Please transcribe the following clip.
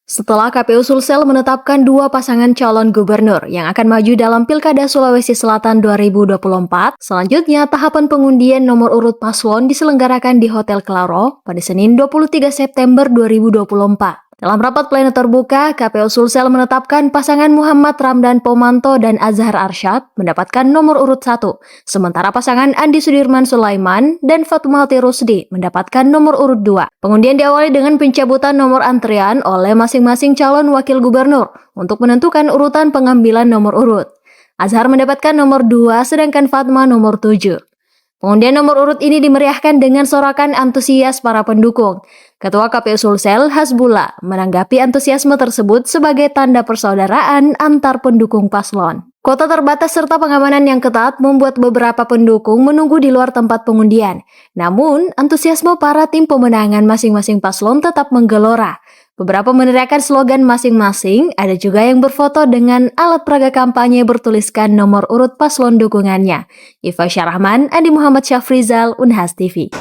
Setelah KPU Sulsel menetapkan dua pasangan calon gubernur yang akan maju dalam Pilkada Sulawesi Selatan 2024, selanjutnya tahapan pengundian nomor urut paslon diselenggarakan di Hotel Claro pada Senin 23 September 2024. Dalam rapat pleno terbuka, KPU Sulsel menetapkan pasangan Muhammad Ramdan Pomanto dan Azhar Arsyad mendapatkan nomor urut 1, sementara pasangan Andi Sudirman Sulaiman dan Fatmawati Rusdi mendapatkan nomor urut 2. Pengundian diawali dengan pencabutan nomor antrian oleh masing-masing calon wakil gubernur untuk menentukan urutan pengambilan nomor urut. Azhar mendapatkan nomor 2, sedangkan Fatma nomor 7. Pengundian nomor urut ini dimeriahkan dengan sorakan antusias para pendukung. Ketua KPU Sulsel, Hasbullah, menanggapi antusiasme tersebut sebagai tanda persaudaraan antar pendukung paslon. Kuota terbatas serta pengamanan yang ketat membuat beberapa pendukung menunggu di luar tempat pengundian. Namun, antusiasme para tim pemenangan masing-masing paslon tetap menggelora. Beberapa meneriakkan slogan masing-masing, ada juga yang berfoto dengan alat peraga kampanye bertuliskan nomor urut paslon dukungannya. Iva Syarahman, Andi Muhammad Syafrizal, Unhas TV.